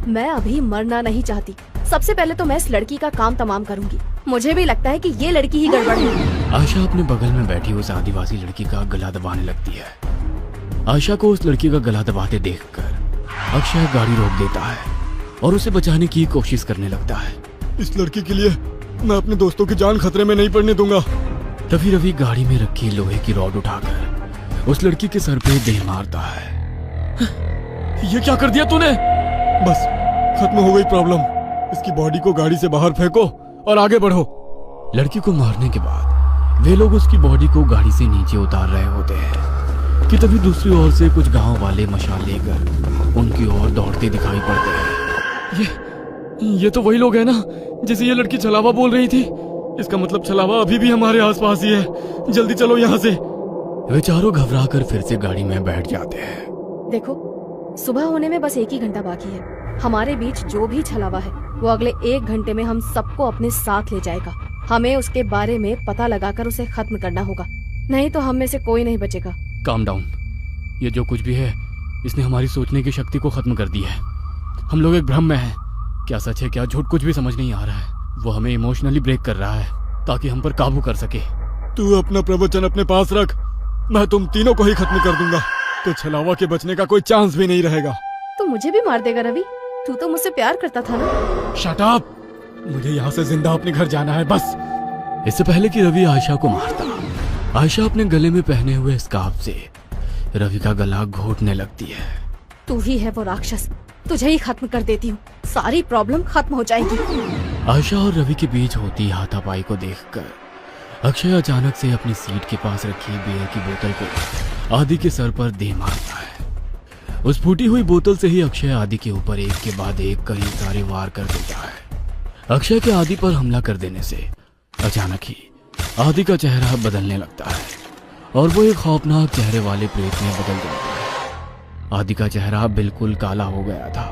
मैं अभी मरना नहीं चाहती। सबसे पहले तो मैं इस लड़की का काम तमाम करूंगी। मुझे भी लगता है कि ये लड़की ही गड़बड़ है। आयशा अपने बगल में बैठी उस आदिवासी लड़की का गला दबाने लगती है। आयशा को उस लड़की का गला दबाते देखकर अक्षय गाड़ी रोक देता है और उसे बचाने की कोशिश करने लगता है। इस लड़की के लिए मैं अपने दोस्तों की जान खतरे में नहीं पड़ने दूंगा। तभी रवि गाड़ी में रखी लोहे की रॉड उठाकर उस लड़की के सर पे दे मारता है। ये क्या कर दिया तूने? बस खत्म हो गई प्रॉब्लम। इसकी बॉडी को गाड़ी से बाहर फेंको और आगे बढ़ो। लड़की को मारने के बाद वे लोग उसकी बॉडी को गाड़ी से नीचे उतार रहे होते हैं कि तभी दूसरी ओर से कुछ गांव वाले मशाल लेकर उनकी ओर दौड़ते दिखाई पड़ते हैं। ये तो वही लोग हैं ना जिसे ये लड़की छलावा बोल रही थी। इसका मतलब छलावा अभी भी हमारे आसपास ही है। जल्दी चलो यहाँ से। वे चारों घबराकर फिर से गाड़ी में बैठ जाते हैं। देखो, सुबह होने में बस 1 ही घंटा बाकी है। हमारे बीच जो भी छलावा है वो अगले 1 घंटे में हम सबको अपने साथ ले जाएगा। हमें उसके बारे में पता लगाकर उसे खत्म करना होगा, नहीं तो हम में से कोई नहीं बचेगा। Calm down. ये जो कुछ भी है इसने हमारी सोचने की शक्ति को खत्म कर दी है। हम लोग एक भ्रम में हैं। क्या सच है क्या झूठ कुछ भी समझ नहीं आ रहा है। वो हमें इमोशनली ब्रेक कर रहा है ताकि हम पर काबू कर सके। तू अपना प्रवचन अपने पास रख। मैं तुम तीनों को ही खत्म कर दूंगा तो छलावा के बचने का कोई चांस भी नहीं रहेगा। तो मुझे भी मार देगा रवि? तू तो मुझसे प्यार करता था ना। Shut up! मुझे यहाँ से जिंदा अपने घर जाना है बस। इससे पहले कि रवि आयशा को मारता, आयशा अपने गले में पहने हुए स्कार्फ से रवि का गला घोटने लगती है। तू ही है वो राक्षस। तुझे ही खत्म कर देती हूँ। सारी प्रॉब्लम खत्म हो जाएगी। आयशा और रवि के बीच होती हाथापाई को देखकर अक्षय अचानक से अपनी सीट के पास रखी बियर की बोतल को आदि के सर पर दे मारता है। उस फूटी हुई बोतल से ही अक्षय आदि के ऊपर एक के बाद एक कई सारे वार कर देता है। अक्षय के आदि पर हमला कर देने से अचानक ही आदि का चेहरा बदलने लगता है और वो एक खौफनाक चेहरे वाले प्रेत में बदल जाता है। आदि का चेहरा बिल्कुल काला हो गया था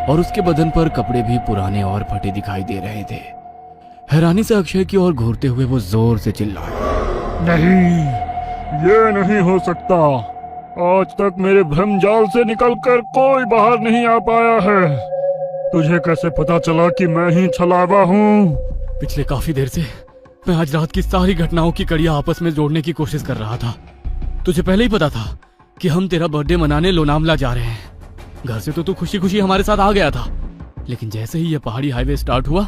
और उसके बदन पर कपड़े भी पुराने और फटे दिखाई दे रहे थे। हैरानी से अक्षय की ओर घूरते हुए वो जोर से चिल्लाया, नहीं, ये नहीं हो सकता। आज तक मेरे भ्रमजाल से निकलकर कोई बाहर नहीं आ पाया है। तुझे कैसे पता चला कि मैं ही छलावा हूँ? पिछले काफी देर से मैं आज रात की सारी घटनाओं की कड़ियां आपस में जोड़ने की कोशिश कर रहा था। तुझे पहले ही पता था कि हम तेरा बर्थडे मनाने लोनावला जा रहे हैं। घर से तो तू खुशी खुशी हमारे साथ आ गया था, लेकिन जैसे ही ये पहाड़ी हाईवे स्टार्ट हुआ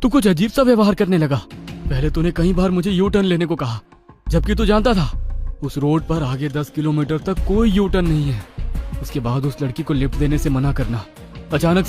तू कुछ अजीब सा व्यवहार करने लगा। पहले तूने कई बार मुझे यू टर्न लेने को कहा, जबकि तू जानता था उस रोड पर आगे 10 किलोमीटर तक कोई यू टर्न नहीं है। उसके बाद उस लड़की को लिफ्ट देने से मना करना। अचानक